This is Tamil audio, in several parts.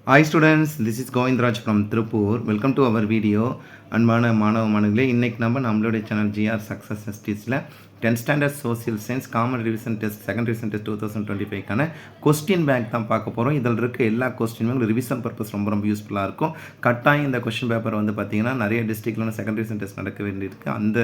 Hi students, this is Govindraj from Tripur. Welcome to our video. அன்பான மாணவ மாணவர்களே, இன்னைக்கு நம்மளுடைய சேனல் GR சக்ஸஸ் எஸ்டிஸில் 10th standard social science common revision test second revision test 2025க்கான கொஸ்டின் பேங்க் தான் பார்க்க போகிறோம். இதில் இருக்க எல்லா கொஸ்டினுமே உங்களுக்கு ரிவிஷன் பர்பஸ் ரொம்ப யூஸ்ஃபுல்லாக இருக்கும். கட்டாயம் இந்த கொஸ்டின் பேப்பர் வந்து பார்த்தீங்கன்னா நிறைய டிஸ்ட்ரிக்டில் செகண்ட் ரிவிஷன் டெஸ்ட் நடக்க வேண்டியிருக்கு அந்த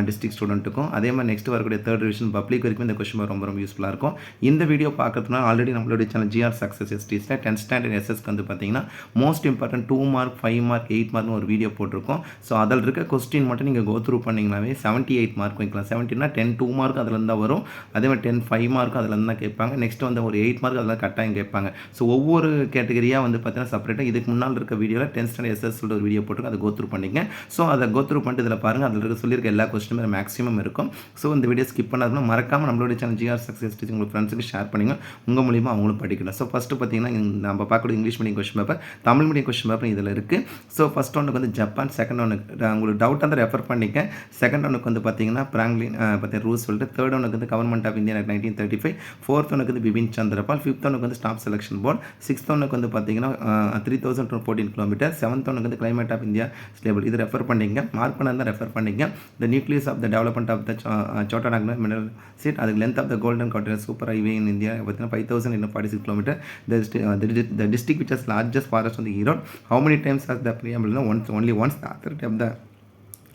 டிஸ்ட்ரிக்ட் ஸ்டூடெண்ட்டுக்கும், அதே மாதிரி நெக்ஸ்ட் வரக்கூடிய தேர்ட் ரிவிஷன் பப்ளிக் வரைக்கும் இந்த கொஸ்டின் பேப்பர் ரொம்ப யூஸ்ஃபுல்லாக இருக்கும். இந்த வீடியோ பார்க்கறதுனா ஆல்ரெடி நம்மளுடைய சேனல் GR சக்ஸஸ் எஸ்டிஸில் 10th ஸ்டாண்டர்ட் எஸ்எஸ்க்கு வந்து பார்த்தீங்கன்னா மோஸ்ட் இம்பார்ட்டன்ட் 2 மார்க் 5 மார்க் 8 மார்க்னு ஒரு வீடியோ போட்டிருக்கோம். ஸோ அதில் இருக்க கொஸ்டின் மட்டும் நீங்கள் கோ த்ரூ பண்ணிங்கனாவே 78 மார்க் வைக்கலாம். 70னா 10 2 மார்க் அதில் இருந்தால் வரும். அதே மாதிரி 10 5 மார்க் அதில் இருந்தால் கேட்பாங்க. நெக்ஸ்ட் வந்து ஒரு 8 மார்க் அதில் கட்டாயம் கேட்பாங்க. ஸோ ஒவ்வொரு கேட்டகரியாக வந்து பார்த்தீங்கன்னா செப்பரேட்டாக இதுக்கு முன்னால் இருக்க வீடியோவில் 10th ஸ்டாண்டர்ட் எஸ்எஸ் ஒரு வீடியோ போட்டு அதை கோ த்ரூ பண்ணிங்க. ஸோ அதை கோ த்ரூ பண்ணிட்டு இதில் பாருங்கள், அதில் இருக்க சொல்லியிருக்க எல்லா கொஸ்டினுமே மேக்ஸிமம் இருக்கும். ஸோ இந்த வீடியோ ஸ்கிப் பண்ணாதுன்னா மறக்காமல் நம்மளுடைய சேனல் GR சக்ஸஸ் டீச்சர் உங்கள் ஃப்ரெண்ட்ஸுக்கு ஷேர் பண்ணுங்கள். உங்கள் மூலிமா அவங்களும் படிக்கலாம். ஸோ ஃபஸ்ட்டு பார்த்தீங்கன்னா நம்ம பார்க்கக்கூடிய English medium question paper, Tamil medium question paper இதில் இருக்குது. ஸோ ஃபஸ்ட் ஒன்றுக்கு வந்து ஜப்பான், செகண்ட் ஒன்றுக்கு உங்களுக்கு டவுட் வந்து ரெஃபர் பண்ணிக்க. செகண்ட் ஒன்றுக்கு வந்து பார்த்தீங்கன்னா பிராங்க்லின் பற்றி ரூல்ஸ் சொல்லிட்டு, தேர்ட் ஒன்றுக்கு வந்து கவர்மெண்ட் ஆஃப் இந்தியா 1935, ஃபோர்த் ஒன்றுக்கு வந்து பிபின் சந்திரபால், ஃபிஃப்த் ஒன்றுக்கு வந்து ஸ்டாஃப் செலெக்ஷன் போர்டு, சிக்ஸ்த் ஒன்றுக்கு வந்து பார்த்தீங்கன்னா 3014 கிலோமீட்டர், செவன்த் ஒன்றுக்கு வந்து கிளைமேட் ஆஃப் இந்தியா ஸ்டேபிள். இது ரெஃபர் பண்ணிங்க. மார்க் பண்ணால் ரெஃபர் பண்ணிங்க. The nucleus of the development of the சோட்டாநாக்னா மினரல் சீட், அதுக்கு length of the golden continent super highway in India பார்த்தீங்கன்னா 5046 kilometre. The district which has largest forest on the Erode. How many times has the preamble? No, only once. The authority of the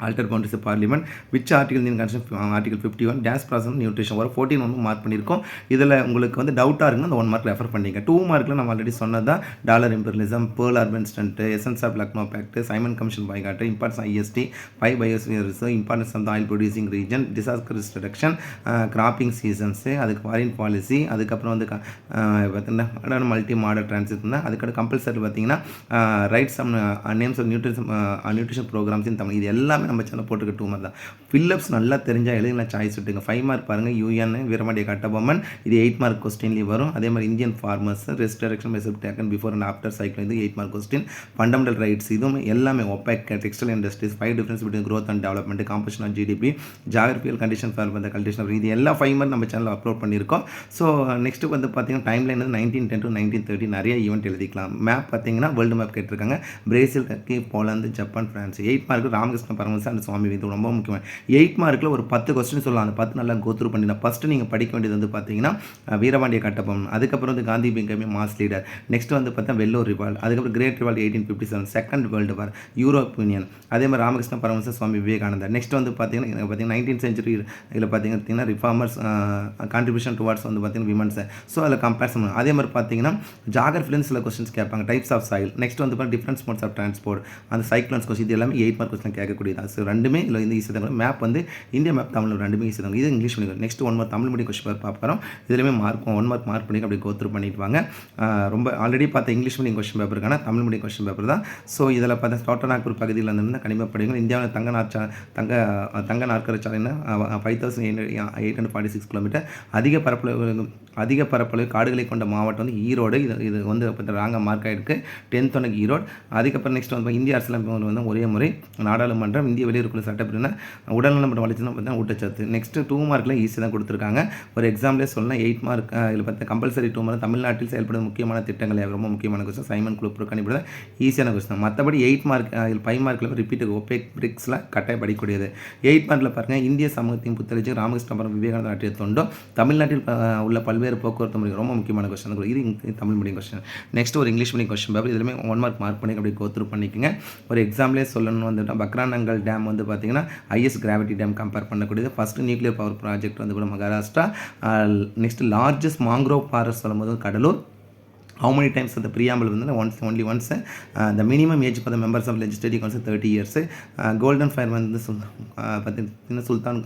alter boundaries parliament which article in constitution article 51 days process nutrition ஒரு 14 ஒன்று மார்க் பண்ணியிருக்கோம். இதில் உங்களுக்கு வந்து டவுட்டாக இருக்குன்னா அந்த 1 மார்க் ரெஃபர் பண்ணிங்க. 2 மார்க்கில் நம்ம ஆல்ரெடி சொன்னதான் dollar imperialism, pearl harbour stunt, essence of Lucknow pact, Simon commission boycott, importance IST, 5 biospheres, importance of the oil producing region, disaster reduction, cropping seasons, அதுக்கு ஃபாரின் பாலிசி, அதுக்கப்புறம் வந்து பார்த்தீங்கன்னா மல்டி மாடல் டிரான்சிட் தான். அதுக்கப்புறம் கம்பல்சரி பார்த்தீங்கன்னா rights names of nutrition programmes in Tamil. இது எல்லாமே நம்ம சேனல் போட்டுக்க 2 மார்க் தான். ஃபில்லப்ஸ் நல்லா தெரிஞ்சால் எழுதுங்க, சாய்ஸ் விட்டுங்க. 5 மார்க் பாருங்கள், UN வீரமாண்டிய கட்டபொம்மன், இது 8 மார்க் கொஸ்டின்லேயும் வரும். அதே மாதிரி Indian farmers, risk reduction measures taken before and after cycle, இது 8 மார்க் கொஸ்டின். ஃபண்டமெண்டல் ரைட்ஸ், இதுவும் எல்லாமே ஒபேக் textile industries, 5 difference between growth and development, composition of GDP, geographical condition for the condition of இது எல்லா 5 மார்க் நம்ம சேனலில் அப்லோட் பண்ணியிருக்கோம். ஸோ நெக்ஸ்ட்டு வந்து பார்த்தீங்கன்னா டைம் லைன் வந்து 1910 to 1930 நிறைய ஈவெண்ட் எழுதிக்கலாம். மேப் பார்த்தீங்கன்னா வேர்ல்டு மேப் கேட்டிருக்காங்க. Brazil, Turkey, Poland, Japan, France. 8 mark Ramakrishna Paramahamsa and Swami, இது ரொம்ப முக்கியமான 8 மார்க்கில் ஒரு 10 கொஸ்டின் சொல்லலாம். அந்த 10 நல்லா கோத்ரூ பண்ணிடலாம். ஃபஸ்ட்டு நீங்கள் படிக்க வேண்டியது வந்து பார்த்தீங்கன்னா வீரபாண்டிய கட்டபொம்மன், அதுக்கப்புறம் வந்து காந்தி பிகமே மாஸ் லீடர், நெக்ஸ்ட் வந்து பார்த்தா வெல்லூர் ரிவால், அதுக்கப்புறம் கிரேட் ரிவால் 1857, செகண்ட் வேர்ல்டு வார், யூரோப் யூனியன், அதே மாதிரி ராமகிருஷ்ண பரமஹம்ச, சுவாமி விவேகானந்தர். நெக்ஸ்ட் வந்து பார்த்தீங்கன்னா 19th century இதில் பார்த்தீங்கன்னா ரிஃபார்மர்ஸ் கான்ட்ரிபியூஷன் டுவார்ட்ஸ் வந்து பார்த்தீங்கன்னா விமன்ஸ். ஸோ அதில் கம்பேரிசன் பண்ணணும். அதே மாதிரி பார்த்தீங்கன்னா ஜாகிரபியில் சில கொஸ்டின்ஸ் கேட்பாங்க. டைப்ஸ் ஆஃப் சாயில், நெக்ஸ்ட் வந்து பார்த்தீங்கன்னா டிஃபரன்ஸ் மோட்ஸ் ஆஃப் டிரான்ஸ்போர்ட், அந்த சைக்ளோன்ஸ் கொஸ்டின், இது எல்லாமே 8 மார்க் கொஸ்டின் கேட்கக்கூடியது. ஸோ ரெண்டுமே இல்லை இந்த ஈஸி தான். மேப் வந்து இந்தியா மேப் தமிழ் ரெண்டுமே ஈஸி தான். இது English medium. Next 1 mark Tamil medium question பார்க்குறோம். இதுலேயுமே மார்க் 1 மார்க் மார்க் பண்ணி அப்படி கோத்ரூ பண்ணிட்டு வாங்க. ரொம்ப ஆல்ரெடி பார்த்த இங்கிலீஷ் மீடியம் கொஸ்டின் பேப்பருக்கான தமிழ் மீடியம் கொஸ்டின் பேப்பர் தான். ஸோ இதில் பார்த்தா சோட்டநாக்பூர் பகுதியில் இருந்து கனிம படிகள், இந்தியாவில் தங்க நாற்கர சாலைன்னு 5846 கிலோமீட்டர், அதிக பரப்பளவு காடுகளை கொண்ட மாவட்டம் வந்து ஈரோடு. இது வந்து ராங்க மார்க் ஆகிருக்கு. 10th ஒன்றுக்கு ஈரோடு. அதுக்கப்புறம் நெக்ஸ்ட் வந்து இந்திய அரசியலமைப்பு வந்து ஒரே முறை நாடாளுமன்றம், இந்திய வெளியுறவுக்குள்ள சட்டப்பிரிவுனா உடல்நலம் மற்றும் வளர்ச்சி பார்த்தீங்கன்னா ஊட்டச்சத்து. நெக்ஸ்ட்டு 2 மார்க்கில் ஈஸி தான் கொடுத்துருக்காங்க. ஒரு எக்ஸாம்பிளே சொல்லலாம். 8 மார்க் இதில் பார்த்தா கம்பல்சரி 2 மார்க் தமிழ்நாட்டில் செயல்படும் முக்கியமான திட்டங்கள் ரொம்ப முக்கியமான கொஸ்டின். சைமன் குழு புறக்கணிப்பது ஈஸியான கொஸ்டின். மற்றபடி 8 மார்க் இதில் 5 மார்க்கில் ரிப்பீட் ஒபேக் பிரிக்ஸ்லாம் கட்டாயம் படிக்கக்கூடியது. 8 மார்க்கில் பாருங்கள், இந்திய சமூகத்தின் புத்தளிச்சு ராமகிருஷ்ண பரமஹம்ச விவேகானந்தர் ஆற்றிய தொண்டோ, தமிழ்நாட்டில் உள்ள பல்வேறு போக்குவரத்து முறைகள் ரொம்ப முக்கியமான கொஸ்டின். இது தமிழ் மீடியம் கொஸ்டின். நெக்ஸ்ட் ஒரு இங்கிலீஷ் மீடியம் கொஸ்டின் பேப்பர், இதுலேயுமே 1 மார்க் மார்க் பண்ணி அப்படி கோத்ரூ பண்ணிக்கோங்க. ஒரு எக்ஸாம்பிளே சொல்லணும் வந்துட்டு பக்ரானங்கல் டேம் வந்து பார்த்தீங்கன்னா ஐஎஸ் கிராவிட்டி டேம் கம்பேர் பண்ணக்கூடியது. ஃபஸ்ட்டு நியூக்ளியர் பவர் ப்ராஜெக்ட் வந்து கூட Maharashtra. Next largest mangrove forest சொல்லும்போது Cuddalore. How many times the preamble வந்து only once. The minimum age for the members of legislative council 30 years. Golden fire வந்து பார்த்தீங்கன்னா சுல்தான்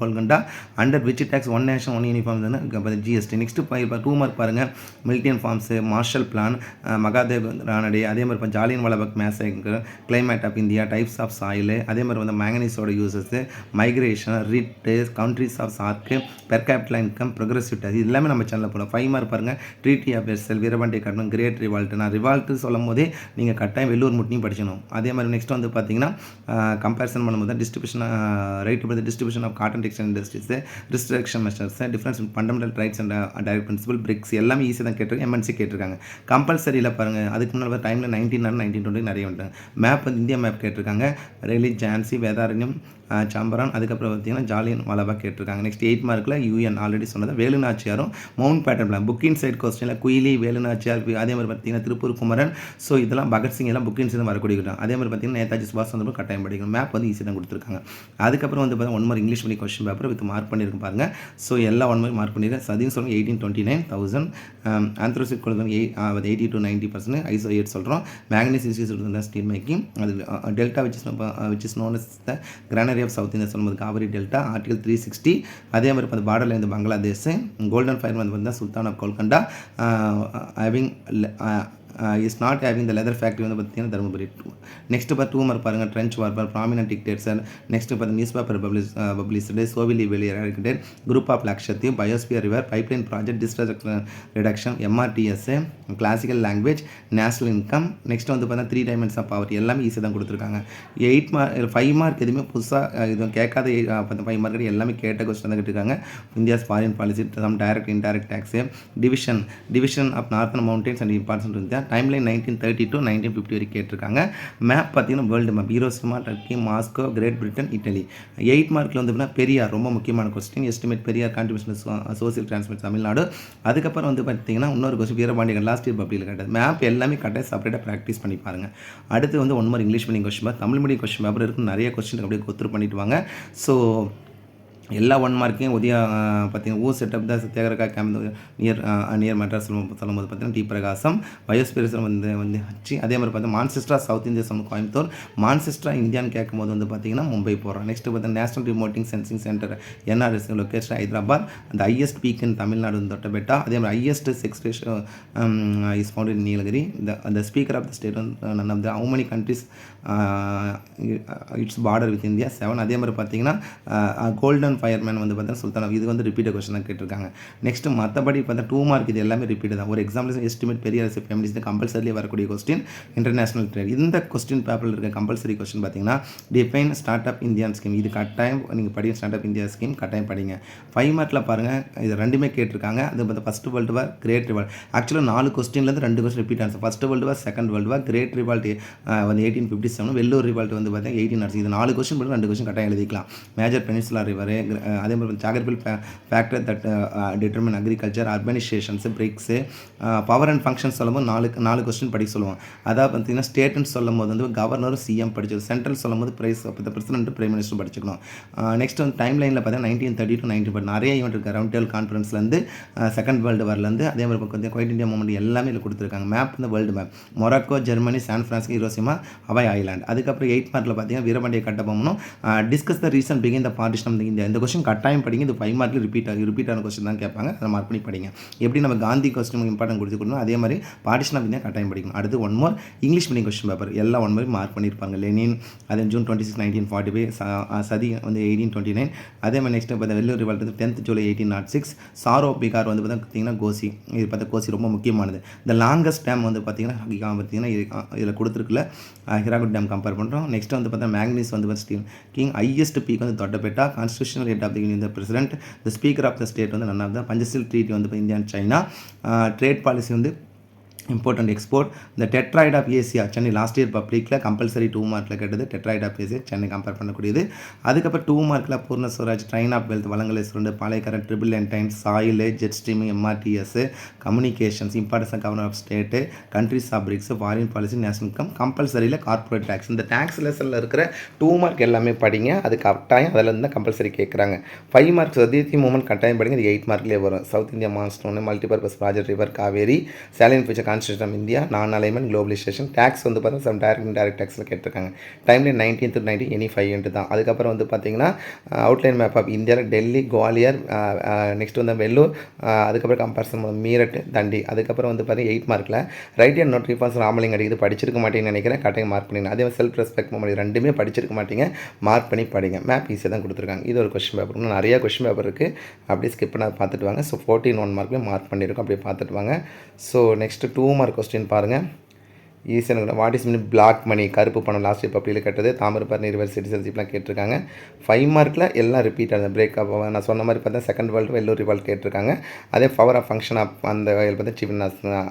Golconda. Under which tax one nation one uniform வந்து GST. நெக்ஸ்ட் 2 மார்க் பாருங்கள், மிலிட்டியன் farms, Marshall plan, Mahadev Ranade, அதே மாதிரி இப்போ Jallian Walabagh massacre, climate of India, types of soil, அதே மாதிரி வந்து மேங்கனீஸோட யூசஸ், மைக்ரேஷன், ரிட்டு, countries of SAARC, per capital income, progressive tax, இது எல்லாமே நம்ம சேனலில் போகலாம். 5 மார்க் பாருங்கள், treaty of Versailles, Veerapandiya Veerapandiya கட்டணம், கிரேட் ரிவால்ட். நான் ரிவால்ட்டு சொல்லும் போதே நீங்கள் கட்டாயம் வெள்ளூர் முட்டையும் படிக்கணும். அதே மாதிரி நெக்ஸ்ட் வந்து பார்த்தீங்கன்னா கம்பேரிசன் பண்ணும்போது தான் distribution right by distribution of cotton textile industries, restriction measures, difference in fundamental rights and direct principle, BRICS எல்லாமே ஈஸியாக தான் கேட்டிருக்காங்க. எம்என்சி கேட்டிருக்காங்க. கம்பல்சரியில் பாருங்கள், அதுக்கு முன்னாடி டைமில் 1920 நிறைய வந்துட்டாங்க. மேப் வந்து இந்தியா மேப் கேட்டிருக்காங்க. ரெலி, ஜான்சி, வேதாரண்யம், சாம்பரான், அதுக்கப்புறம் பார்த்தீங்கன்னா ஜாலியன் வாலாபாக் கேட்டிருக்காங்க. நெக்ஸ்ட் 8 மார்க்கில் யூஎன் ஆல்ரெடி சொன்னது, வேலுநாச்சியாரும் மவுண்ட் பேட்டன் பிளான். புக்கின் சைட் கொஸ்டினில் குயிலி, வேலுநாச்சியார், அதே மாதிரி பார்த்தீங்கன்னா திருப்பூர் குமரன். ஸோ இதெல்லாம் பகத்சிங் எல்லாம் புக்கின் சைடு வரக்கூடிய. அதே மாதிரி பார்த்தீங்கன்னா நேதாஜி சுபாஷ் சந்திர போஸ் கட்டாயம் படிக்கணும். மேப் வந்து ஈஸியாக தான் கொடுத்துருக்காங்க. அதுக்கப்புறம் வந்து பார்த்தீங்கன்னா 1 mark English medium question paper with mark பண்ணியிருக்கு பாருங்க. ஸோ எல்லாம் 1 மார்க் பண்ணியிருக்கேன். சதின்னு சொல்லுங்கள் 1829,000, ஆந்த்ரோசிட் கொடுத்தோம் 80 to 90%, ஐசோ 8 சொல்கிறோம். மேக்னீஸ் இன்ஸ்டியூட் ஸ்டீல் மேக்கிங், அது delta which is known as the granary of south India சொல்லும்போது காவிரி டெல்டா, ஆர்டிகல் 360. அதே மாதிரி பார்த்து பார்டரில் இருந்து பங்களாதேஷ், கோல்டன் ஃபயர் வந்து பார்த்தீங்கன்னா சுல்தான் of Golconda, having is not having the leather factory வந்து பார்த்தீங்கன்னா தருமபுரி. நெக்ஸ்ட் பார்த்து 2 மார்க் பாருங்கள், trench warfare, prominent dictator. Next பார்த்து நியூஸ் பேப்பர் பப்ளிஷ்டு, சோவிலி வெளியிடட், group of Lakshadweep, biosphere river, pipeline project, destruction reduction, MRTS, classical language, national income. Next வந்து பார்த்தீங்கன்னா 3 டைமென்ஷன் ஆஃப் பவர் எல்லாமே ஈஸியாக தான் கொடுத்துருக்காங்க. 5 மார்க் எதுவுமே புதுசாக இது கேட்காத 5 மார்க் எல்லாமே கேட்ட கொஸ்டின் தான் கேட்டிருக்காங்க. India's foreign policy, some direct indirect tax, division of northern mountains and importance இருந்தால் டைம்லைன் 1930 to 1950 வரைக்கும் கேட்டிருக்காங்க. மேப் பார்த்தீங்கன்னா world map, Hiroshima, Turkey, Moscow, great Britain, Italy. 8 மார்க்கில் வந்து பெரியார் ரொம்ப முக்கியமான question, estimate Periyar contribution social transmit Tamil Nadu. அதுக்கப்புறம் வந்து பார்த்தீங்கன்னா இன்னொரு கொஸ்டின் வீரபாண்டியன் லாஸ்ட் இயர் பப்ளியில் கேட்டது. மேப் எல்லாமே கரெக்டாக செப்பரேட்டாக ப்ராக்டிஸ் பண்ணி பாருங்கள். அடுத்து வந்து 1 mark English medium question paper, Tamil medium question paper இருக்கும். நிறைய கொஸ்டின் அப்படியே கொத்துரு பண்ணிட்டு வாங்க. ஸோ எல்லா 1 மார்க்கையும் உதயா பார்த்தீங்கன்னா ஊர் செட்டப் தான் சத்தியாகிரகா கேம்ப் நியர் மெட்ராஸ் சொல்லும்போது பார்த்தீங்கன்னா டி பிரகாசம், பயோஸ்பியரிசம் வந்து ஹச்சி. அதே மாதிரி பார்த்தீங்கன்னா மான்செஸ்ட்ரா சவுத் இந்தியா சொல்லும் கோயம்புத்தூர், மான்செஸ்ட்ரா இந்தியான்னு கேட்கும்போது வந்து பார்த்தீங்கன்னா மும்பை போகிறோம். நெக்ஸ்ட் பார்த்தீங்கன்னா national remoting sensing centre NRS location Hyderabad. அந்த ஹையஸ்ட் பீக் இன் தமிழ்நாடு வந்து தொட்டபெட்டா. அதே மாதிரி highest sex ratio is found in Nilgiri. the speaker of the state none of the how many countries its border with India 7. அதே மாதிரி பார்த்தீங்கன்னா கோல்டன் ஃபயர்மேன் வந்து பார்த்தீங்கன்னா சுல்தான், இது வந்து ரிப்பீட் கொஸ்டின் தான் கேட்டிருக்காங்க. நெக்ஸ்ட் மற்றபடி பார்த்தா 2 மார்க் இது எல்லாமே ரிப்பீட் தான். ஒரு எக்ஸாம்பிள் எஸ்டிமேட் பெரியார் ஃபேமிலிஸ் கம்பல்சரியே வரக்கூடிய கொஸ்டின், இன்டர்நேஷனல் ட்ரேட். இந்த கொஸ்டின் பேப்பரில் இருக்க கம்பல்சரி கொஸ்டின் பார்த்தீங்கன்னா define start up Indian scheme, இது கட்டாயம் நீங்கள் படிங்க. ஸ்டார்ட் அப் இந்தியா ஸ்கீம் கட்டாயம் படிங்க. 5 மார்க்கில் பாருங்கள், இது ரெண்டுமே கேட்டிருக்காங்க. அது பார்த்தா first world war, great revolt. ஆக்சுவலாக 4 கொஸ்டின்லேருந்து 2 question repeat answer. First world war, second world war, great revolt வந்து 1857, வெள்ளூர் ரிவால்ட் வந்து பார்த்தீங்கன்னா 1806. இது 4 கொஸ்டின் போட்டு 2 கொஸ்டின் கட்டாயம் எழுதிக்கலாம். மேஜர் பெனின்சுலா ரிவர், அதே மாதிரி geographical factor that determine agriculture, urbanisations, BRICS, power and function சொல்லும்போது 4 கொஸ்டின் படிக்க சொல்லுவோம். அதாவது பார்த்தீங்கன்னா ஸ்டேட்னு சொல்லும் போது வந்து கவர்னரும் சிஎம் படிச்சிடும். சென்ட்ரல் சொல்லும் போது பிரசிடென்ட் பிரைம் மினிஸ்டர் படிச்சுக்கணும். நெக்ஸ்ட் வந்து டைம் லைனில் பார்த்தீங்கன்னா 1930 to 1940 நிறைய ஈவெண்ட் இருக்குது. ரவுண்ட் டேபிள் கான்ஃபரன்ஸ்லேருந்து செகண்ட் வேர்ல்டு வார்லேருந்து அதே மாதிரி பார்த்தீங்கன்னா குவைட் இந்தியா மூமெண்ட் எல்லாமே இதில் கொடுத்துருக்காங்க. மேப் வந்து world map, Morocco, Germany, San Francisco, Hiroshima, Hawaii island. அதுக்கப்புறம் 8 மார்க்கில் பார்த்தீங்கன்னா வீரபாண்டிய கட்டபொம்மனும் discuss the reason begin the partition of India. இந்த கொஸ்டின் கட்டாயம் படிங்க. இது 5 மார்க்கில் ரிப்பீட்டான கொஸ்டின் தான் கேட்பாங்க. அதை மார்க் பண்ணி படிங்க. எப்படி நம்ம காந்தி கொஸ்டின் இம்பார்ட்டன் கொடுத்துக்கணும், அதே மாதிரி பார்ட்டிஷன் ஆஃப் இந்தியா கட்டாயம் படிக்கணும். அடுத்து 1 more English medium question paper எல்லாம் 1 more மார்க் பண்ணியிருப்பாங்க. லெனின், அதே ஜூன் 26, 1945, சதி வந்து 1829. அதே மாதிரி நெக்ஸ்ட் பார்த்தா வெள்ளூர் ரிவால்ட் வந்து 10th July 1806. சாரோ பிகார் வந்து பார்த்தீங்கன்னா கோசி, இது பார்த்தா கோசி ரொம்ப முக்கியமானது. இந்த லாங்கஸ்ட் டேம் வந்து பார்த்தீங்கன்னா இதில் கொடுத்துருக்குல ஹிராகுட் டேம் கம்பேர் பண்ணுறோம். நெக்ஸ்ட் வந்து பார்த்தா மேக்னீஸ் வந்து ஸ்டீல் கிங், ஹையஸ்ட் பீக் வந்து Doddabetta, constitutional head of the union president, the speaker of the state வந்து none of the Panchsheel treaty வந்து India and China. Trade policy வந்து இம்போர்ட்டன்ட் எக்ஸ்போர்ட். இந்த Detroit of Asia Chennai last year பப்ளிக்கில் கம்பல்சரி 2 மார்க்கில் கேட்டது. Detroit of Asia Chennai compare பண்ணக்கூடியது. அதுக்கப்புறம் 2 மார்க்கில் பூர்ண ஸ்வராஜ், ட்ரைன் ஆஃப் வெல்த், வளங்களை சுரண்டு, பாலைக்கரன், triple entente, soil, jet stream, MRTS, communications, importance of governor of state, countries of BRICS, foreign policy, national income, கம்பல்சரியில் கார்பரேட் டேக்ஸ். இந்த டேக்ஸ் லெசனில் இருக்கிற 2 மார்க் எல்லாமே படிங்க. அது கட்டாயம் அதில் இருந்தால் கம்பல்சரி கேட்குறாங்க. 5 மார்க்ஸ் சதீர்த்தி மூமெண்ட் கட்டாயம் படிங்க. இது 8 மார்க்லேயே வரும். South India monsoon, multipurpose project, river Kaveri, salient future constitution of India, non alignment, globalisation. Tax வந்து பார்த்தீங்கன்னா சம் டைரக்ட் இன்டைரக்ட் டேக்ஸில் கேட்டிருக்காங்க. டைம்லைன் 19th to 19 எனி 5 தான். அதுக்கப்புறம் வந்து பார்த்தீங்கன்னா அவுட்லைன் மேப் ஆஃப் இந்தியாவில் டெல்லி, குவாலியர், நெக்ஸ்ட் வந்து வெள்ளூர், அதுக்கப்புறம் கம்பேரிசன் மீரட், தண்டி. அதுக்கப்புறம் வந்து பார்த்தீங்கன்னா 8 மார்க்கில் write and note reforms Ramalinga அடிக்குது படிச்சிருக்க மாட்டேன்னு நினைக்கிறேன். கட்டாயம் மார்க் பண்ணிங்க. அதே மாதிரி செல்ஃப் ரெஸ்பெக்ட் மூமெண்ட் ரெண்டுமே படிச்சிருக்க மாட்டீங்க, மார்க் பண்ணி படிங்க. மேப் ஈஸியாக தான் கொடுத்துருக்காங்க. இது ஒரு கொஸ்டின் பேப்பர். இன்னும் நிறைய கொஸ்டின் பேப்பர் இருக்குது, அப்படியே ஸ்கிப் பண்ண பார்த்துட்டு வாங்க. ஸோ 14 1 மார்க்லேயே மார்க் பண்ணியிருக்கோம், அப்படியே பார்த்துட்டு வாங்க. ஸோ நெக்ஸ்ட் 2 2 மார்க் கொஸ்டின் பாருங்கள். ஈஸியான what is mean black money, கருப்பு பணம் லாஸ்ட் பப்ளியில் கேட்டது. தாமிரபரணி ரிவர் சிட்டிசன்ஷிப்லாம் கேட்டிருக்காங்க. 5 மார்க்கில் எல்லாம் ரிப்பீட் ஆகுது. பிரேக்கப் நான் சொன்ன மாதிரி பார்த்தா செகண்ட் வேர்ல்டு வெள்ளூர் ரிவால்ட் கேட்டிருக்காங்க. அதே பவர் ஆஃப் ஃபங்க்ஷன் ஆஃப் அந்த பார்த்தா சீஃப்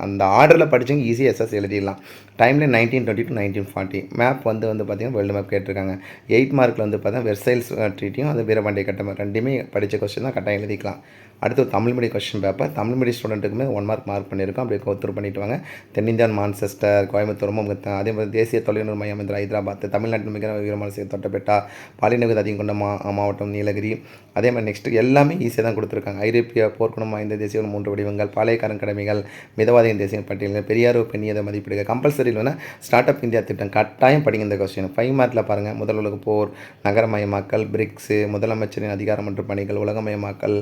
அந்த ஆர்டரில் படிச்சிங்க ஈஸியாக எஸ்எஸ் எழுதிடலாம். டைமில் 1920 to 1940. மேப் வந்து பார்த்தீங்கன்னா வேர்ல்டு மேப் கேட்டிருக்காங்க. 8 மார்க்கில் வந்து பார்த்தா வெர்சைல்ஸ் ட்ரீட்டியும் அது வீரபாண்டிய கட்டம் ரெண்டுமே படித்த கொஸ்டின் தான் கட்டாயம் எழுதிக்கலாம். அடுத்து Tamil medium question paper. Tamil medium ஸ்டூடெண்ட்டுக்குமே 1 மார்க் பண்ணியிருக்கோம். அப்படியே கோத்தூர் பண்ணிட்டு வாங்க. தென்னிந்தியான் மான்செஸ்டர், கோயம்புத்தூர் ரொம்ப அதே மாதிரி தேசிய தொழில்நுட்ப மையம் இந்த ஹைதராபாத், தமிழ்நாட்டில் மிக உயரமான தொட்டபெட்டா, பாலினவித அதிகம் கொண்ட மாவட்டம் நீலகிரி. அதே மாதிரி நெக்ஸ்ட்டு எல்லாமே ஈஸியாக தான் கொடுத்துருக்காங்க. ஐரோப்பிய போர்க்குணம் வாய்ந்த தேசிய 3 வடிவங்கள், பாளையக்காரன் கடமைகள், மிதவாதியின் தேசிய பட்டியல்கள், பெரியார் பெண்ணியதை மதிப்பீடுக, கம்பல்சரி இல்லைன்னா ஸ்டார்ட் அப் இந்தியா திட்டம் கட்டாயம் படிங்க இந்த கொஸ்டின். 5 மார்க்கில் பாருங்கள். முதல் உலக போர், நகரமயமாக்கல், பிரிக்ஸு, முதலமைச்சரின் அதிகாரம் மற்றும் பணிகள், உலகமயமாக்கல்.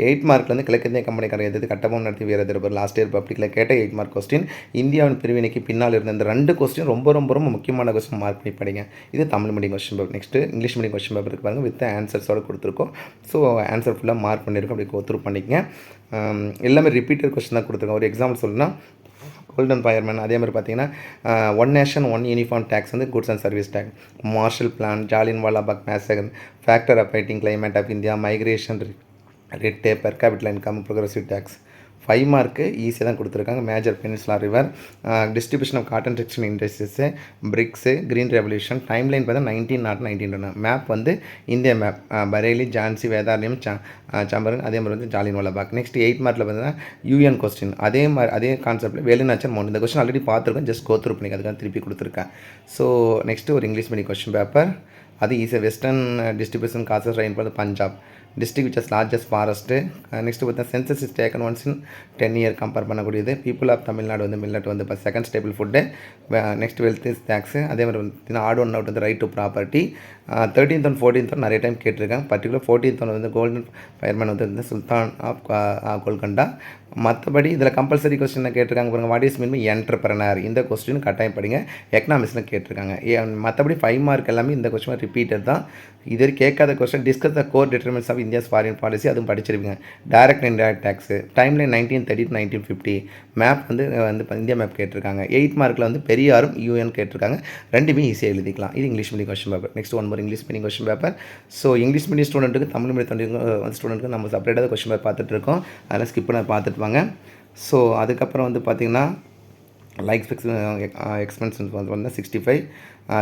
8 மார்க்லேருந்து கிழக்கிந்திய கம்பெனிக்காரர் எதிர்த்து கட்டபொம்மன் நடத்தி வீர திருப்பர் லாஸ்ட் இயர் பப்ளிக்கில் கேட்ட 8 மார்க் கொஸ்டின். இந்தியாவின் பிரிவினைக்கு பின்னால் இருந்த இந்த 2 கொஸ்டின் ரொம்ப ரொம்ப ரொம்ப முக்கியமான கொஸ்டின் மார்க் பண்ணி படிங்க. இது Tamil medium question paper. Next English medium question பேப்பருக்கு பாருங்கள். வித் ஆன்சர்ஸோடு கொடுத்துருக்கோம். ஸோ ஆன்சர் ஃபுல்லாக மார்க் பண்ணியிருக்கோம். அப்படி கோத்ரூ பண்ணிக்கங்க. எல்லாமே ரிப்பீட்டட் கொஸ்டின் தான் கொடுத்துருக்கோம். ஒரு எக்ஸாம்பிள் சொல்லணும்னா கோல்டன் ஃபயர்மேன். அதே மாதிரி பார்த்தீங்கன்னா 1 நேஷன் 1 யூனிஃபார்ம் டேக்ஸ் வந்து goods and service tax, Marshall plan, Jallianwala Bagh massacre, factor of fighting climate of India, migration red tape, per capital income, progressive tax. 5 mark ஈஸியாக தான் கொடுத்துருக்காங்க. Major peninsula river, distribution of cotton textile industries, BRICS, green revolution. Time line பார்த்தா 1919. மேப் வந்து இந்தியா மேப், பரேலி, ஜான்சி, வேதாரண்யம், சாம்பரன். அதே மாதிரி வந்து ஜாலியன்வாலா பாக். நெக்ஸ்ட் 8 மார்க்கில் பார்த்தீங்கன்னா யூஎன் கொஸ்டின். அதே கான்செப்ட்டில் வேலுநாச்சல் மவுண்ட். இந்த கொஸ்டின் ஆல்ரெடி பார்த்துருக்கோம். ஜஸ்ட் கோத்ரூ பண்ணி அதுக்காக திருப்பி கொடுத்துருக்கேன். ஸோ நெக்ஸ்ட்டு ஒரு இங்கிலீஷ் மீடியம் கொஸ்டின் பேப்பர். அது ஈஸியாக western distribution causes rainfall Punjab district which is largest forest. Next பார்த்தா census is taken once in 10 year compare பண்ணக்கூடியது. பீப்புள் ஆஃப் தமிழ்நாடு வந்து மில்லட் வந்து இப்போ second staple food. Next wealth is tax. அதே மாதிரி பார்த்தீங்கன்னா ஆட் ஒன் அவுட் வந்து right to property. 13th and 14th நிறைய டைம் கேட்டிருக்காங்க. பர்டிகுலர் 14th வந்து கோல்டன் ஃபயர்மேன் வந்து சுல்தான் ஆஃப் கோல்கண்டா. மற்றபடி இதில் கம்பல்சரி கொஸ்டின் கேட்டிருக்காங்க பாருங்கள். What is mean by entrepreneur, இந்த கொஸ்டின் கட்டாயம் படிங்க. எக்கனாமிக்ஸில் கேட்டிருக்காங்க. மற்றபடி 5 மார்க் எல்லாமே இந்த கொஸ்டின் ரிப்பீட்டட் தான். இது கேட்காத question discuss the core determinants of India's foreign policy, அதுவும் படிச்சிருப்பீங்க. Direct and indirect taxes. Timeline 1930 to 1950. Map வந்து இந்தியா மேப் கேட்டிருக்காங்க. 8 மார்க்கில் வந்து பெரியாரும் யூஎன் கேட்டிருக்காங்க. ரெண்டுமே ஈஸியாக எழுதிக்கலாம். இது English medium question paper. Next 1 more English medium question paper. So English medium ஸ்டூடெண்ட்டுக்கு தமிழ் மீடியம் ஸ்டூடெண்ட்டுக்கு நம்ம செப்பரேட்டாக கொஸ்டின் பேப்பர் பார்த்துட்டு இருக்கோம். அதெல்லாம் ஸ்கிப் பண்ண பார்த்துட்டு வாங்க. ஸோ அதுக்கப்புறம் வந்து பார்த்திங்கன்னா லைக்ஸ் எக்ஸ்பென்சஸ் வந்து 65.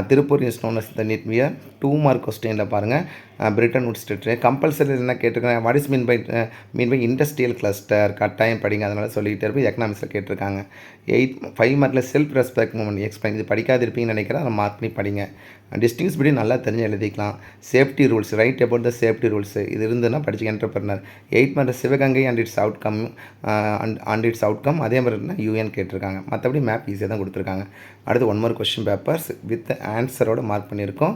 Tiruppur is known as the knitwear. 2 mark கொஸ்டினில் பாருங்கள். பிரிட்டன் வுட் ஸ்ட்ரீட் கம்பல்சரி என்ன கேட்டிருக்காங்க. What is mean by industrial cluster, கட்டாயம் படிங்க. அதனால் சொல்லிக்கிட்டே இருப்போம். எக்கனாமிக்ஸில் கேட்டிருக்காங்க. 5 மார்க்கில் செல்ஃப் ரெஸ்பெக்ட் மூமெண்ட் எக்ஸ்பிளைன். இது படிக்காதிருப்பீங்கன்னு நினைக்கிறேன். அதை மார்க் பண்ணி படிங்க. டிஸ்டிங்ஸ் படி நல்லா தெரிஞ்சு எழுதிக்கலாம். Safety rules, right about the safety rules, இது இருந்துன்னா படிச்சு entrepreneur. 8 mark Sivaganga and it's outcome அதே மாதிரி இருந்தால் யூஎன் கேட்டிருக்காங்க. மற்றபடி மேப் ஈஸியாக தான் கொடுத்துருக்காங்க. அடுத்து 1 more கொஸ்டின் பேப்பர்ஸ் வித் ஆன்சரோடு மார்க் பண்ணியிருக்கோம்.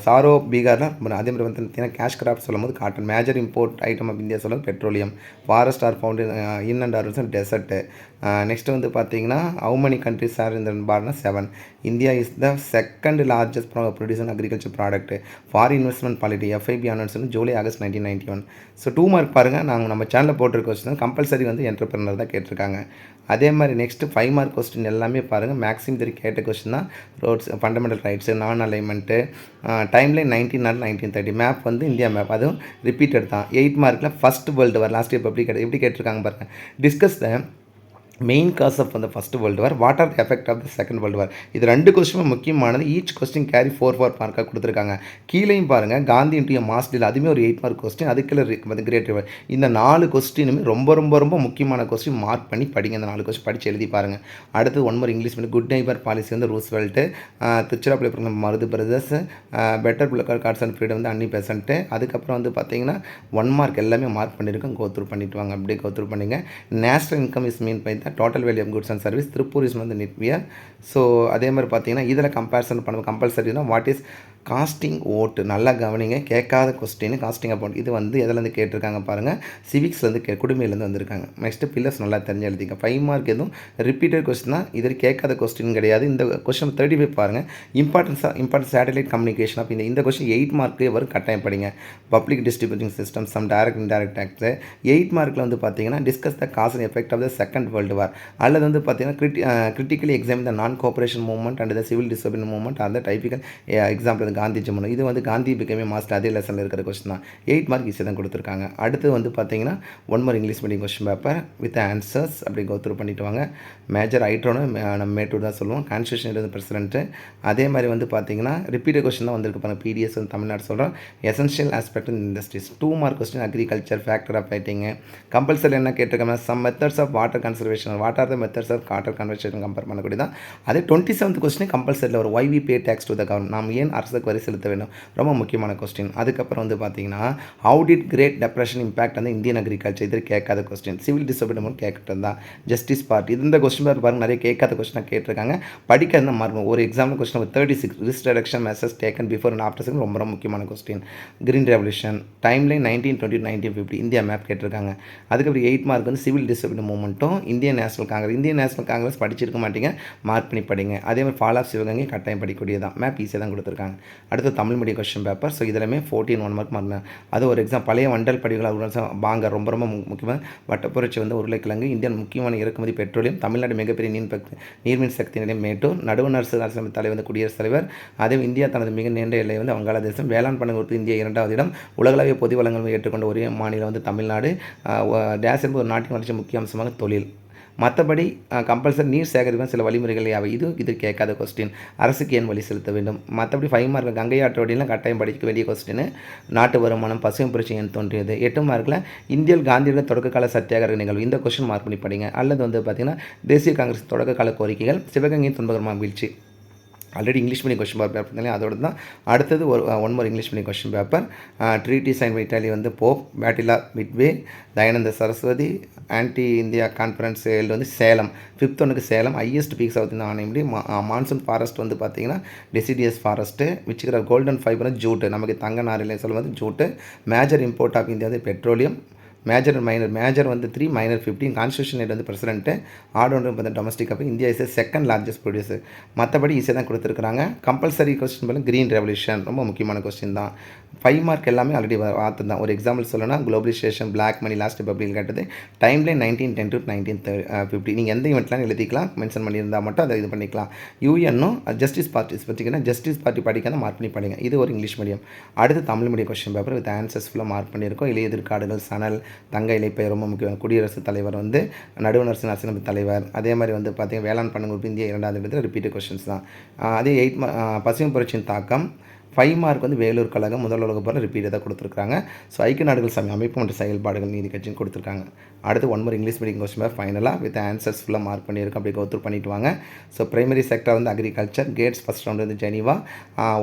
சாரோ பீகாரில் அதே மாதிரி வந்து பார்த்தீங்கன்னா கேஷ் கிராஃப்ட் சொல்லும் போது cotton, major import item of India சொல்லும் petroleum, forest are found in and are desert. Next வந்து பார்த்தீங்கன்னா ஹவு மெனி கண்ட்ரிஸ் ஆர் இந்த பார்னா 7. India is the second largest producer agriculture product. Foreign investment polity FIB announce July August 1991. So 2 mark பாருங்கள். நாங்கள் நம்ம சேனலில் போட்டிருக்க கொஸ்டின் கம்பல்சரி வந்து என்டர்பிரனர் தான் கேட்டிருக்காங்க. அதே மாதிரி நெக்ஸ்ட்டு 5 மார்க் கொஸ்டின் எல்லாமே பாருங்கள். மேக்ஸிமம் தெரி கேட்ட கொஸ்டின் தான். Roads, fundamental rights, non alignment. Timeline 1930. Map வந்து இந்தியா மேப், அதுவும் ரிப்பீட்டட் தான். 8 மார்க்கில் first world war last year public எப்படி கேட்டிருக்காங்க பாருங்கள். Discuss the main cause of அந்த first world war, what are the effect of the second world war. இது 2 கொஸ்டினும் முக்கியமானது. ஈச் கொஸ்டின் கேரி 4 மார்க்காக கொடுத்துருக்காங்க. கீழேயும் பாருங்கள் காந்தி இன்டியா மாஸ் டீல், அதுவுமே ஒரு 8 மார்க் கொஸ்டின். அதுக்குள்ள கிரேட் ரிவர். இந்த 4 கொஸ்டினுமே ரொம்ப ரொம்ப ரொம்ப முக்கியமான கொஸ்டின். மார்க் பண்ணி படிங்க. இந்த 4 கொஸ்டின் படித்து எழுதி பாருங்கள். அடுத்து 1 more English medium good neighbour policy வந்து Roosevelt. Tiruchirappalli Marudhu brothers. Better புல்லக்கர் கார்ட்ஸ் அண்ட் ஃப்ரீடம் வந்து அன்னி பெசன்ட்டு. அதுக்கப்புறம் வந்து பார்த்தீங்கன்னா 1 மார்க் எல்லாமே மார்க் பண்ணியிருக்கோம். கோத்ரூ பண்ணிட்டு வாங்க. அப்படியே கோத்ரூ பண்ணிங்க. National income is mean by total value of goods and service. Tiruppur is வந்து நிட் வியர். ஸோ அதே மாதிரி பார்த்தீங்கன்னா இதில் கம்பேரிசன் பண்ணுவோம். கம்பல்சரினா வாட் இஸ் காஸ்டிங் ஓட்டு, நல்லா கவனிங்க. கேட்காத கொஸ்டின் காஸ்டிங் அக்கௌண்ட். இது வந்து எதுலேருந்து கேட்டிருக்காங்க பாருங்கள். சிவிக்ஸ்லேருந்து குடிமையிலேருந்து வந்திருக்காங்க. நெக்ஸ்ட்டு பில்லர்ஸ் நல்லா தெரிஞ்சு எழுதிங்க. 5 மார்க் எதுவும் ரிப்பீட்டட் கொஸ்டின் தான். இதில் கேட்காத கொஸ்டின் கிடையாது. இந்த கொஸ்டின் 35 பாருங்கள். இம்பார்ட்டன்ட் சேட்டலைட் கம்யூனிகேஷன் ஆஃப் இந்த கொஸ்டின் 8 மார்க்கு வரும். கட்டாயம் படிங்க. Public distributing system, some direct indirect tax. 8 மார்க்கில் வந்து பார்த்தீங்கன்னா discuss the cause and effect of the second world கேட்டுவார். அல்லது வந்து பார்த்தீங்கன்னா critically examine the non cooperation movement and the civil disability movement அந்த டைப்பிக்கல் எக்ஸாம்பிள் காந்தி ஜம்மு. இது வந்து காந்தி பிகமே மாஸ்டர் அதே லெசனில் இருக்கிற கொஸ்டின் தான். 8 மார்க் ஈஸியாக தான் கொடுத்துருக்காங்க. அடுத்து வந்து பார்த்தீங்கன்னா 1 more English medium question paper with answers அப்படி கோத்ரூ பண்ணிட்டு வாங்க. மேஜர் ஐட்ரோன்னு நம்ம மேட்டூர் தான் சொல்லுவோம். கான்ஸ்டியூஷன் எழுது பிரசிடென்ட்டு. அதே மாதிரி வந்து பார்த்தீங்கன்னா ரிப்பீட்டட் கொஸ்டின் தான் வந்திருக்கு பாருங்கள். பிடிஎஸ் வந்து தமிழ்நாடு சொல்கிறோம். Essential aspect in industries 2 mark question agriculture factor of writing. Compulsory என்ன கேட்டிருக்காங்க, some methods of water conservation. What are the methods of water conservation compare பண்ணக்கூடிய தான். அதே 27th கொஸ்டின் கம்பல்சரியில் ஒரு Y we pay takes to the government. நாம் ஏன் அரசுக்கு வரி செலுத்த வேண்டும், ரொம்ப முக்கியமான கொஸ்டின். அதுக்கப்புறம் வந்து பார்த்தீங்கன்னா how did great depression impact வந்து இந்தியன் அக்ரிகல்ச்சர், இது கேட்காத கொஸ்டின். சிவில் டிசபிலிட்டி கேட்கறது தான். ஜஸ்டிஸ் பார்ட்டி இந்த கொஸ்டின் பாருங்க நிறைய கேட்காத கொஸ்டினாக கேட்டிருக்காங்க. படிக்காத மார்க் ஒரு example question 36 risk reduction measures taken before and after ரொம்ப ரொம்ப முக்கியமான question. Green revolution timeline 1920 1950 India map கேட்டிருக்காங்க. அதுக்கப்புறம் 8 மார்க் வந்து சிவில் டிசபிலிட்டி மூவ்மெண்ட்டும் இந்தியன் நேஷனல் காங்கிரஸ். இந்தியன் நேஷனல் காங்கிரஸ் படிச்சிருக்க மாட்டீங்க, மார்க் பண்ணி படிங்க. அதே மாதிரி ஃபால் ஆஃப் சிவகங்கை கட்டாயம் படிக்கூடியதான். மேப் ஈஸியாக தான் கொடுத்துருக்காங்க. அடுத்து Tamil medium question paper. So இதிலுமே 14 1 மார்க் மாறினேன். அது ஒரு எக்ஸாம் பழைய வண்டல் படிகள் வாங்க ரொம்ப ரொம்ப முக்கியமாக வட்டப்புரட்சி வந்து உருளைக்கிழங்கு, இந்தியன் முக்கியமான இறக்குமதி பெட்ரோலியம், தமிழ்நாடு மிகப்பெரிய நீர்மின் சக்தி நிலையம் மேட்டூர், நடுவண் அரசு அரசமைப்பு தலைவர் வந்து குடியரசுத் தலைவர். அதே இந்தியா தனது மிக நீண்ட எல்லை வந்து வங்காளதேசம், வேளாண் பண்ணை உற்பத்தி இந்தியா 2வது இடம், உலகளவிய பொது வளங்கள் ஏற்றுக்கொண்ட ஒரே மாநிலம் வந்து தமிழ்நாடு. டேஸ் என்பது ஒரு நாட்டின் வளர்ச்சி முக்கிய அம்சமாக தொழில். மற்றபடி கம்பல்சரி நீர் சேகரிப்பு சில வழிமுறைகள் யாவை, இது கேட்காத கொஸ்டின். அரசுக்கு ஏன் வழி செலுத்த வேண்டும். மற்றபடி 5 மார்க்கில் கங்கை ஆற்றோடையெல்லாம் கட்டாயம் படிக்க வேண்டிய கொஸ்டின். நாட்டு வருமானம், பசுமை புரட்சி ஏன் தோன்றியது. 8 மார்க்கில் இந்தியன் காந்தியோட தொடக்ககால சத்தியாகிரக நிகழ்வு, இந்த கொஸ்டின் மார்க் பண்ணி படிங்க. அல்லது வந்து பார்த்திங்கன்னா தேசிய காங்கிரஸ் தொடக்ககால கோரிக்கைகள், சிவகங்கையின் துன்பகரமான வீழ்ச்சி. Already English medium question paper இருந்தாலே அதோட தான். அடுத்தது ஒரு 1 more English medium question paper. Treaty sign by Italy வந்து Pope, battle of Midway, Dayananda Saraswati, anti India conference held வந்து சேலம். 5th ஒன்றுக்கு சேலம். ஹையஸ்ட் பீக் சவுத் இந்த ஆணையம்படி மான்சூன் ஃபாரஸ்ட் வந்து பார்த்தீங்கன்னா டெசிடியஸ் ஃபாரஸ்ட்டு. விச்சுக்கிற கோல்டன் ஃபைபர் ஜூட்டு, நமக்கு தங்க நாரில் சொல்லுவது ஜூட்டு. மேஜர் இம்போர்ட் ஆஃப் இந்தியா வந்து பெட்ரோலியம். மேஜர் வந்து 3, மைனர் 15. கான்ஸ்டியூஷன் ஹெட் வந்து பிரசிடென்ட்டு. ஆர்டர் வந்து பார்த்தா டொமஸ்டிக் அப்போ India is second largest producer. மற்றபடி ஈஸியாக தான் கொடுத்துருக்காங்க. கம்பல்சரி கொஸ்டின் பண்ணி கிரீன் ரெவல்யூஷன் ரொம்ப முக்கியமான கொஸ்டின் தான். 5 மார்க் எல்லாமே ஆல்ரெடி பார்த்து தான். ஒரு எக்ஸாம்பிள் சொல்லணும்னா globalisation, black money, last public கேட்டது. Timeline 1910 to 1950. நீங்கள் எந்த இவெண்ட்லாம் எழுதிக்கலாம், மென்ஷன் பண்ணியிருந்தால் மட்டும் அதை இது பண்ணிக்கலாம். யூஎன்னும் ஜஸ்டிஸ் பார்ட்டி பார்த்தீங்கன்னா ஜஸ்டிஸ் பார்ட்டி படிக்காத மார்க் பண்ணி படிங்க. இது ஒரு இங்கிலீஷ் மீடியம். அடுத்து Tamil medium question paper with answers ஃபுல்லாக மார்க் பண்ணியிருக்கோம். இளைய எதிர்காடுகள், சணல், தங்க இலைப்பை ரொம்ப முக்கியம். குடியரசுத் தலைவர் வந்து நடுவண் அரசின் அரசியலமைப்பு தலைவர். அதே மாதிரி வந்து பார்த்தீங்கன்னா வேளாண் பண்ணை உறுப்பு இந்தியா 2வது இடத்துல ரிப்பீட்டட் கொஸ்டின்ஸ் தான். அதே 8 பசுமை புரட்சியின் தாக்கம். 5 மார்க் வந்து வேலூர் கழகம், முதல் உலக போகிற ரிப்பீட்டாக தான் கொடுத்துருக்காங்க. ஸோ ஐக்கிய நாடுகள் சபை அமைப்பு மற்றும் செயல்பாடுகள் நீதி கட்சின்னு கொடுத்துருக்காங்க. அடுத்து 1 more English medium question paper ஃபைனலாக வித் ஆன்சர்ஸ் ஃபுல்லாக மார்க் பண்ணியிருக்கோம். அப்படி கோத்ரூ பண்ணிட்டு வாங்க. ஸோ பிரைமரி செக்டர் வந்து அக்ரிகல்ச்சர். கேட்ஸ் ஃபஸ்ட் ரவுண்ட் வந்து Geneva.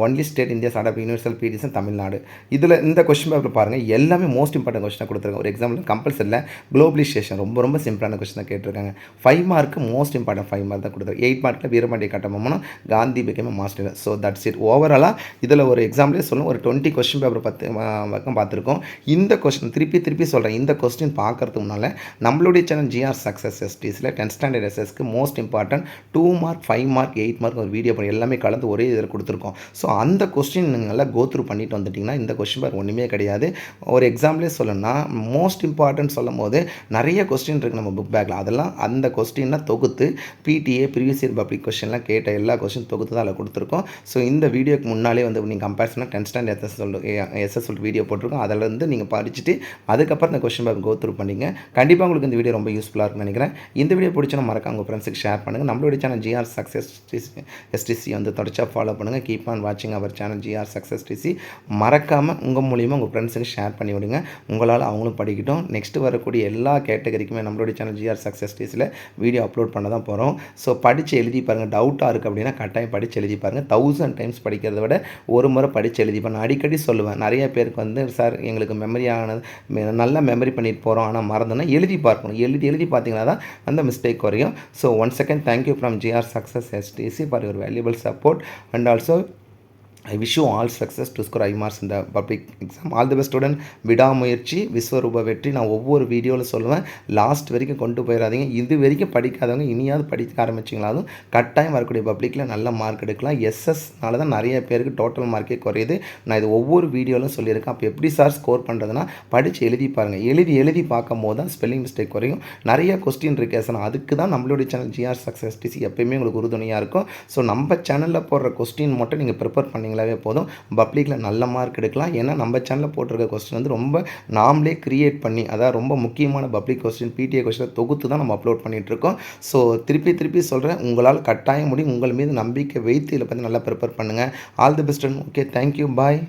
Only state India start up universal BDS Tamil Nadu. இதில் இந்த கொஸ்டின் பேப்பர் பாருங்கள் எல்லாமே மோஸ்ட் இம்பார்ட்டன்ட் கொஸ்டினாக கொடுத்துருக்காங்க. ஒரு எக்ஸாம்பிள் கம்பல்சரியில் குளோபலைசேஷன் ரொம்ப ரொம்ப சிம்பிளான கொஸ்டினாக கேட்டிருக்காங்க. 5 மார்க்கு மோஸ்ட் இம்பார்ட்டன்ட் 5 மார்க் தான் கொடுத்துருக்காங்க. 8 மார்க்கில் வீரபாண்டிய கட்டபொம்மனும் Gandhi became master. So that's it. ஓவராலாக இதில் ஒரு எக்ஸாம்பிளே சொல்லுங்கள் ஒரு 20 கொஸ்டின் பேப்பர் 10 பக்கம் பார்த்துருக்கோம். இந்த கொஸ்டின் திருப்பி சொல்கிறேன். இந்த கொஸ்டின் பார்க்கறதுக்கு முன்னால் நம்மளுடைய சேனல் ஜிஆர் சக்ஸஸ் எஸ்டிஸில் 10th ஸ்டாண்டர்ட் எஸ்எஸ்க்கு most important 2 mark 5 mark 8 mark ஒரு வீடியோ பண்ணி எல்லாமே கலந்து ஒரே இதில் கொடுத்துருக்கோம். ஸோ அந்த கொஸ்டின் நீங்கள் கோத்ரூ பண்ணிட்டு வந்துட்டிங்கன்னா இந்த கொஸ்டின் பேப்பர் ஒன்றுமே கிடையாது. ஒரு எக்ஸாம்பிளே சொல்லணும்னா மோஸ்ட் இம்பார்ட்டன்ட் சொல்லும் போது நிறைய கொஸ்டின் இருக்குது நம்ம புக் பேக்கில். அதெல்லாம் அந்த கொஸ்டின்லாம் தொகுத்து பிடிஏ ப்ரீவியஸ் இயர் பப்ளிக் கொஸ்டின்லாம் கேட்ட எல்லா கொஸ்டின் தொகுத்து தான் அதில் கொடுத்துருக்கோம். ஸோ இந்த வீடியோக்கு முன்னாலே வந்து நீங்கள் கம்பேரிசனாக 10th ஸ்டாண்டர்ட் எஸ்எஸ் சொல்லிட்டு வீடியோ போட்டிருக்கோம். அதில் இருந்து நீங்கள் படிச்சுட்டு அதுக்கப்புறம் இந்த கொஸ்டின் பேப்பர் கோத்ரூ பண்ணிங்க. கண்டிப்பாக உங்களுக்கு இந்த வீடியோ ரொம்ப யூஸ்ஃபுல்லாக இருக்குன்னு நினைக்கிறேன். இந்த வீடியோ பிடிச்சா மறக்காம உங்கள் ஃப்ரெண்ட்ஸுக்கு ஷேர் பண்ணுங்கள். நம்மளுடைய சேனல் ஜிஆர் சக்ஸஸ் எஸ்டிசி வந்து தொடர்ச்சியாக ஃபாலோ பண்ணுங்கள். கீப் ஆன் வாட்சிங் our channel GR success DC. மறக்காமல் உங்கள் மூலியமாக உங்கள் ஃப்ரெண்ட்ஸுக்கு ஷேர் பண்ணி விடுங்க. உங்களால் அவங்களும் படிக்கட்டும். நெக்ஸ்ட்டு வரக்கூடிய எல்லா கேட்டகரிக்குமே நம்மளுடைய சேனல் ஜிஆர் சக்ஸஸ் டிசியில் வீடியோ அப்லோட் பண்ண தான் போகிறோம். ஸோ படித்து எழுதி பாருங்கள். டவுட்டாக இருக்குது அப்படின்னா கட்டாயம் படித்து எழுதி பாருங்கள். 1000 டைம்ஸ் படிக்கிறத விட ஒரு முறை படித்து எழுதி பாருங்கள். அடிக்கடி சொல்லுவேன், நிறைய பேருக்கு வந்து சார் எங்களுக்கு மெமரி ஆனது நல்லா மெமரி பண்ணிட்டு போகிறோம் ஆனால் மறந்துன்னா எழுதி பார்க்கணும். எழுதி பார்த்தீங்கன்னா தான் அந்த மிஸ்டேக் குறையும். So once second thank you from GR success STC for your valuable support and also I wish you all success to score high marks இந்த public exam. All the best student. விடாமுயற்சி விஸ்வரூப வெற்றி. நான் ஒவ்வொரு வீடியோவில் சொல்லுவேன், லாஸ்ட் வரைக்கும் கொண்டு போயிடாதீங்க. இது வரைக்கும் படிக்காதவங்க இனியாவது படிக்க ஆரம்பிச்சிங்களாலும் கட்டாயம் வரக்கூடிய பப்ளிக்கில் நல்ல மார்க் எடுக்கலாம். எஸ்எஸ்னால தான் நிறைய பேருக்கு டோட்டல் மார்க்கே குறையுது. நான் இது ஒவ்வொரு வீடியோவிலும் சொல்லியிருக்கேன். அப்போ எப்படி சார் ஸ்கோர் பண்ணுறதுனா, படித்து எழுதி பாருங்கள். எழுதி பார்க்கும் போது தான் ஸ்பெல்லிங் மிஸ்டேக் குறையும். நிறைய கொஸ்டின் இருக்கு சார், அதுக்கு தான் நம்மளுடைய சேனல் ஜிஆர் சக்ஸஸ் டிசி எப்பயுமே உங்களுக்கு உறுதுணையாக இருக்கும். ஸோ நம்ம சேனலில் போடுற கொஸ்டின் மட்டும் நீங்கள் ப்ரிப்பேர் பண்ணி போதும், பப்ளிக்கில் நல்ல மார்க் எடுக்கலாம். ஏன்னா நம்ம சேனலில் போட்டிருக்க கொஸ்டின் வந்து ரொம்ப நாமளே கிரியேட் பண்ணி, அதாவது ரொம்ப முக்கியமான பப்ளிக் கொஸ்டின் பிடிஏ கொஸ்டின் தொகுத்து தான் நம்ம அப்லோட் பண்ணிகிட்டு இருக்கோம். ஸோ திருப்பி சொல்கிறேன், உங்களால் கட்டாயம் முடியும். உங்கள் மீது நம்பிக்கை வைத்து இதில் பற்றி நல்லா ப்ரிப்பேர் பண்ணுங்கள். All the best. Okay, thank you, bye.